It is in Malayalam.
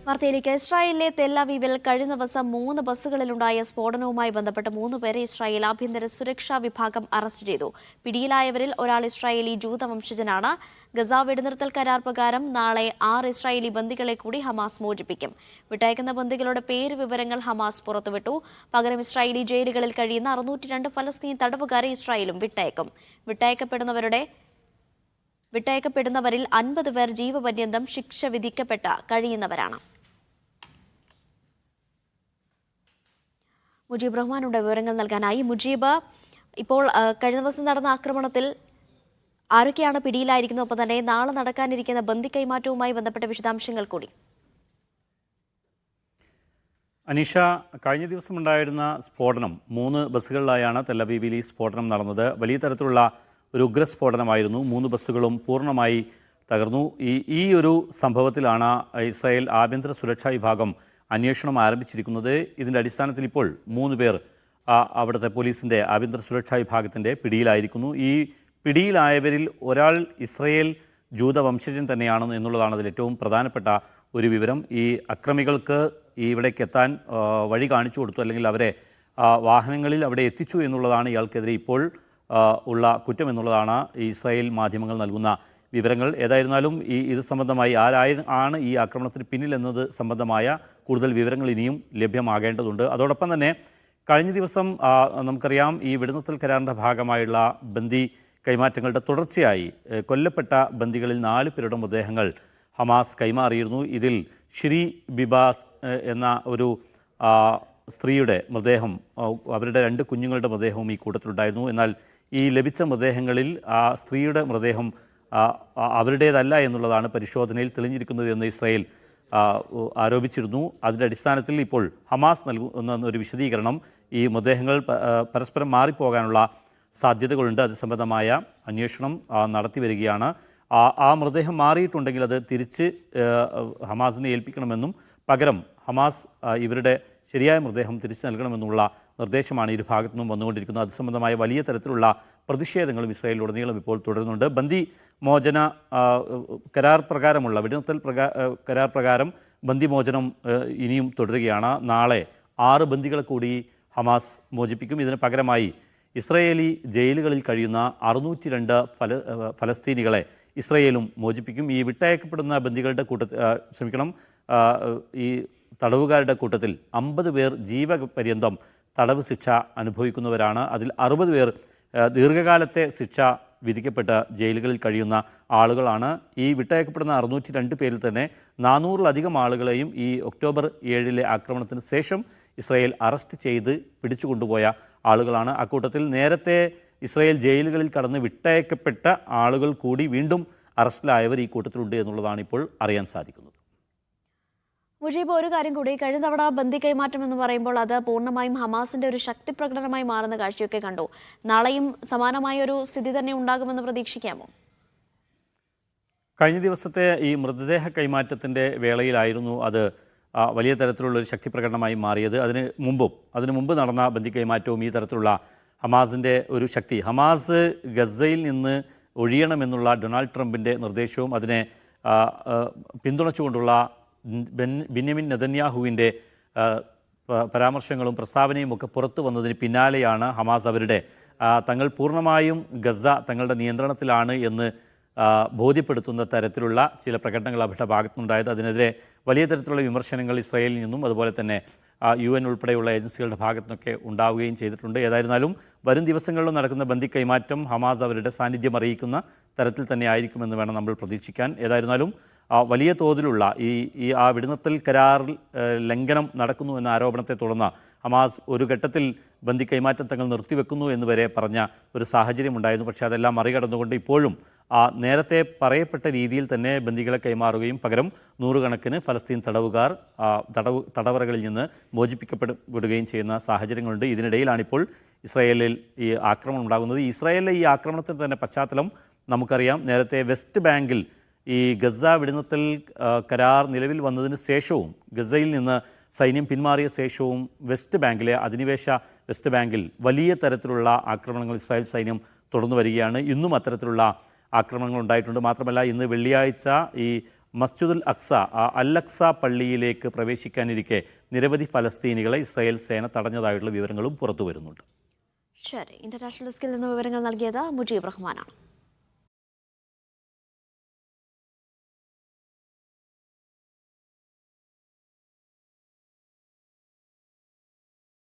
വാർത്തയിലേക്ക്. ഇസ്രായേലിലെ തെല്ലവീവിൽ കഴിഞ്ഞ ദിവസം 3 ബസ്സുകളിലുണ്ടായ സ്ഫോടനവുമായി ബന്ധപ്പെട്ട് 3 പേരെ ഇസ്രായേൽ ആഭ്യന്തര സുരക്ഷാ വിഭാഗം അറസ്റ്റ് ചെയ്തു. പിടിയിലായവരിൽ ഒരാൾ ഇസ്രായേലി ജൂതവംശജനാണ്. ഗസ വെടിനിർത്തൽ കരാർ പ്രകാരം നാളെ 6 ഇസ്രായേലി ബന്ദികളെ കൂടി ഹമാസ് മോചിപ്പിക്കും. വിട്ടയക്കുന്ന ബന്ദികളുടെ പേര് വിവരങ്ങൾ ഹമാസ് പുറത്തുവിട്ടു. പകരം ഇസ്രായേലി ജയിലുകളിൽ കഴിയുന്ന 602 ഫലസ്തീൻ തടവുകാരെ ഇസ്രായേലും വിട്ടയക്കും. വിട്ടയക്കപ്പെടുന്നവരിൽ 50 പേർ ജീവപര്യന്തം ശിക്ഷ വിധിക്കപ്പെട്ട കഴിയുന്നവരാണ്. മുജീബ് റഹ്മാനുണ്ട് വിവരങ്ങൾ നൽകാനായി. മുജീബ്, ഇപ്പോൾ കഴിഞ്ഞ ദിവസം നടന്ന ആക്രമണത്തിൽ ആരൊക്കെയാണ് പിടിയിലായിരിക്കുന്നത്? ഒപ്പം തന്നെ നാളെ നടക്കാനിരിക്കുന്ന ബന്ദി കൈമാറ്റവുമായി ബന്ധപ്പെട്ട വിശദാംശങ്ങൾ കൂടി. അനീഷ, കഴിഞ്ഞ ദിവസം ഉണ്ടായിരുന്ന സ്ഫോടനം 3 ബസ്സുകളിലായാണ് തെല്ലവീവിൽ ഈ സ്ഫോടനം നടന്നത്. വലിയ തരത്തിലുള്ള ഒരു ഉഗ്രസ്ഫോടനമായിരുന്നു. 3 ബസ്സുകളും പൂർണ്ണമായി തകർന്നു. ഈ ഒരു സംഭവത്തിലാണ് ഇസ്രായേൽ ആഭ്യന്തര സുരക്ഷാ വിഭാഗം അന്വേഷണം ആരംഭിച്ചിരിക്കുന്നത്. ഇതിൻ്റെ അടിസ്ഥാനത്തിൽ ഇപ്പോൾ 3 പേർ അവിടുത്തെ പോലീസിൻ്റെ ആഭ്യന്തര സുരക്ഷാ വിഭാഗത്തിൻ്റെ പിടിയിലായിരിക്കുന്നു. ഈ പിടിയിലായവരിൽ ഒരാൾ ഇസ്രായേൽ ജൂതവംശജൻ തന്നെയാണ് എന്നുള്ളതാണ് അതിൽ ഏറ്റവും പ്രധാനപ്പെട്ട ഒരു വിവരം. ഈ അക്രമികൾക്ക് ഇവിടേക്ക് എത്താൻ വഴി കാണിച്ചു കൊടുത്തു, അല്ലെങ്കിൽ അവരെ വാഹനങ്ങളിൽ അവിടെ എത്തിച്ചു എന്നുള്ളതാണ് ഇയാൾക്കെതിരെ ഇപ്പോൾ ഉള്ള കുറ്റം എന്നുള്ളതാണ് ഇസ്രായേൽ മാധ്യമങ്ങൾ നൽകുന്ന വിവരങ്ങൾ. ഏതായിരുന്നാലും ഇത് സംബന്ധമായി ആരാണ് ഈ ആക്രമണത്തിന് പിന്നിൽ എന്നത് സംബന്ധമായ കൂടുതൽ വിവരങ്ങൾ ഇനിയും ലഭ്യമാകേണ്ടതുണ്ട്. അതോടൊപ്പം തന്നെ കഴിഞ്ഞ ദിവസം നമുക്കറിയാം, ഈ വെടിനിർത്തൽ കരാറിൻ്റെ ഭാഗമായുള്ള ബന്ദി കൈമാറ്റങ്ങളുടെ തുടർച്ചയായി കൊല്ലപ്പെട്ട ബന്ദികളിൽ 4 പേരുടെ മൃതദേഹങ്ങൾ ഹമാസ് കൈമാറിയിരുന്നു. ഇതിൽ ഷിരി ബിബാസ് എന്ന ഒരു സ്ത്രീയുടെ മൃതദേഹം, അവരുടെ 2 കുഞ്ഞുങ്ങളുടെ മൃതദേഹവും ഈ കൂട്ടത്തിലുണ്ടായിരുന്നു. എന്നാൽ ഈ ലഭിച്ച മൃതദേഹങ്ങളിൽ ആ സ്ത്രീയുടെ മൃതദേഹം അവരുടേതല്ല എന്നുള്ളതാണ് പരിശോധനയിൽ തെളിഞ്ഞിരിക്കുന്നത് എന്ന് ഇസ്രായേൽ ആരോപിച്ചിരുന്നു. അതിൻ്റെ അടിസ്ഥാനത്തിൽ ഇപ്പോൾ ഹമാസ് നൽകുന്ന ഒരു വിശദീകരണം, ഈ മൃതദേഹങ്ങൾ പരസ്പരം മാറിപ്പോകാനുള്ള സാധ്യതകളുണ്ട്, അത് സംബന്ധമായ അന്വേഷണം നടത്തി വരികയാണ്. ആ മൃതദേഹം മാറിയിട്ടുണ്ടെങ്കിൽ അത് തിരിച്ച് ഹമാസിനെ ഏൽപ്പിക്കണമെന്നും പകരം ഹമാസ് ഇവരുടെ ശരിയായ മൃതദേഹം തിരിച്ചു നൽകണമെന്നുള്ള നിർദ്ദേശമാണ് ഇരു ഭാഗത്തു നിന്നും വന്നുകൊണ്ടിരിക്കുന്നത്. അത് സംബന്ധമായ വലിയ തരത്തിലുള്ള പ്രതിഷേധങ്ങളും ഇസ്രായേലിലുടനീളം ഇപ്പോൾ തുടരുന്നുണ്ട്. ബന്ദി മോചന കരാർ പ്രകാരമുള്ള വെടിനിർത്തൽ കരാർ പ്രകാരം ബന്ദി മോചനം ഇനിയും തുടരുകയാണ്. നാളെ 6 ബന്ദികളെ കൂടി ഹമാസ് മോചിപ്പിക്കും. ഇതിന് പകരമായി ഇസ്രായേലി ജയിലുകളിൽ കഴിയുന്ന 602 ഫലസ്തീനികളെ ഇസ്രായേലും മോചിപ്പിക്കും. ഈ വിട്ടയക്കപ്പെടുന്ന ബന്ദികളുടെ ഈ തടവുകാരുടെ കൂട്ടത്തിൽ 50 പേർ ജീവപര്യന്തം തടവ് ശിക്ഷ അനുഭവിക്കുന്നവരാണ്. അതിൽ 60 പേർ ദീർഘകാലത്തെ ശിക്ഷ വിധിക്കപ്പെട്ട ജയിലുകളിൽ കഴിയുന്ന ആളുകളാണ്. ഈ വിട്ടയക്കപ്പെടുന്ന 602 പേരിൽ തന്നെ 400-ലധികം ആളുകളെയും ഈ ഒക്ടോബർ 7 ആക്രമണത്തിന് ശേഷം ഇസ്രായേൽ അറസ്റ്റ് ചെയ്ത് പിടിച്ചുകൊണ്ടുപോയ ആളുകളാണ്. അക്കൂട്ടത്തിൽ നേരത്തെ ഇസ്രായേൽ ജയിലുകളിൽ കടന്ന് വിട്ടയക്കപ്പെട്ട ആളുകൾ കൂടി വീണ്ടും അറസ്റ്റിലായവർ ഈ കൂട്ടത്തിലുണ്ട് എന്നുള്ളതാണ് ഇപ്പോൾ അറിയാൻ സാധിക്കുന്നത്. മുജീബ്, ഒരു കാര്യം കൂടി, കഴിഞ്ഞ തവണ ബന്ദി കൈമാറ്റം എന്ന് പറയുമ്പോൾ അത് പൂർണ്ണമായും ഹമാസിന്റെ ഒരു ശക്തി പ്രകടനമായി മാറുന്ന കാഴ്ചയൊക്കെ കണ്ടു. നാളെയും സമാനമായ ഒരു സ്ഥിതി തന്നെ ഉണ്ടാകുമെന്ന് പ്രതീക്ഷിക്കാമോ? കഴിഞ്ഞ ദിവസത്തെ ഈ മൃതദേഹ കൈമാറ്റത്തിൻ്റെ വേളയിലായിരുന്നു അത് വലിയ തരത്തിലുള്ളൊരു ശക്തി പ്രകടനമായി മാറിയത്. അതിന് മുമ്പ് നടന്ന ബന്ദി കൈമാറ്റവും ഈ തരത്തിലുള്ള ഹമാസിൻ്റെ ഒരു ശക്തി, ഹമാസ് ഗസയിൽ നിന്ന് ഒഴിയണമെന്നുള്ള ഡൊണാൾഡ് ട്രംപിൻ്റെ നിർദ്ദേശവും അതിനെ പിന്തുണച്ചുകൊണ്ടുള്ള ബെന്യാമിൻ നെതന്യാഹുവിൻ്റെ പരാമർശങ്ങളും പ്രസ്താവനയും ഒക്കെ പുറത്തു വന്നതിന് പിന്നാലെയാണ് ഹമാസ് അവരുടെ തങ്ങൾ പൂർണ്ണമായും ഗസ തങ്ങളുടെ നിയന്ത്രണത്തിലാണ് എന്ന് ബോധ്യപ്പെടുത്തുന്ന തരത്തിലുള്ള ചില പ്രകടനങ്ങൾ അവരുടെ ഭാഗത്തുനിന്നുണ്ടായത്. അതിനെതിരെ വലിയ തരത്തിലുള്ള വിമർശനങ്ങൾ ഇസ്രായേലിൽ നിന്നും അതുപോലെ തന്നെ UN ഉൾപ്പെടെയുള്ള ഏജൻസികളുടെ ഭാഗത്തുനിന്നൊക്കെ ഉണ്ടാവുകയും ചെയ്തിട്ടുണ്ട്. ഏതായിരുന്നാലും വരും ദിവസങ്ങളിലും നടക്കുന്ന ബന്ദി കൈമാറ്റം ഹമാസ് അവരുടെ സാന്നിധ്യം അറിയിക്കുന്ന തരത്തിൽ തന്നെ ആയിരിക്കുമെന്ന് വേണം നമ്മൾ പ്രതീക്ഷിക്കാൻ. ഏതായിരുന്നാലും വലിയ തോതിലുള്ള ഈ വെടിനിർത്തൽ കരാറിൽ ലംഘനം നടക്കുന്നു എന്ന ആരോപണത്തെ തുടർന്ന് ഹമാസ് ഒരു ഘട്ടത്തിൽ ബന്ദി കൈമാറ്റം തങ്ങൾ നിർത്തിവെക്കുന്നു എന്ന് വരെ പറഞ്ഞ ഒരു സാഹചര്യം ഉണ്ടായിരുന്നു. പക്ഷേ അതെല്ലാം മറികടന്നുകൊണ്ട് ഇപ്പോഴും നേരത്തെ പറയപ്പെട്ട രീതിയിൽ തന്നെ ബന്ദികളെ കൈമാറുകയും പകരം 100 കണക്കിന് ഫലസ്തീൻ തടവുകാർ തടവറകളിൽ നിന്ന് മോചിപ്പിക്കപ്പെടുകയും ചെയ്യുന്ന സാഹചര്യങ്ങളുണ്ട്. ഇതിനിടയിലാണിപ്പോൾ ഇസ്രായേലിൽ ഈ ആക്രമണം ഉണ്ടാകുന്നത്. ഇസ്രായേലിലെ ഈ ആക്രമണത്തിന് തന്നെ പശ്ചാത്തലം നമുക്കറിയാം. നേരത്തെ വെസ്റ്റ് ബാങ്കിൽ ഈ ഗസ വെടിനിർത്തൽ കരാർ നിലവിൽ വന്നതിന് ശേഷവും ഗസയിൽ നിന്ന് സൈന്യം പിന്മാറിയ ശേഷവും വെസ്റ്റ് ബാങ്കിലെ അധിനിവേശ വെസ്റ്റ് ബാങ്കിൽ വലിയ തരത്തിലുള്ള ആക്രമണങ്ങൾ ഇസ്രായേൽ സൈന്യം തുടർന്നു വരികയാണ്. ഇന്നും അത്തരത്തിലുള്ള ആക്രമണങ്ങൾ ഉണ്ടായിട്ടുണ്ട്. മാത്രമല്ല ഇന്ന് വെള്ളിയാഴ്ച ഈ മസ്ജിദുൽ അക്സ അൽ-അക്സ പള്ളിയിലേക്ക് പ്രവേശിക്കാനിരിക്കെ നിരവധി ഫലസ്തീനികളെ ഇസ്രായേൽ സേന തടഞ്ഞതായിട്ടുള്ള വിവരങ്ങളും പുറത്തു വരുന്നുണ്ട്. ശരി, ഇന്റർനാഷണൽ ഡെസ്കിൽ നിന്ന് വിവരങ്ങൾ നൽകിയത് മുജീബ് റഹ്മാനാണ്.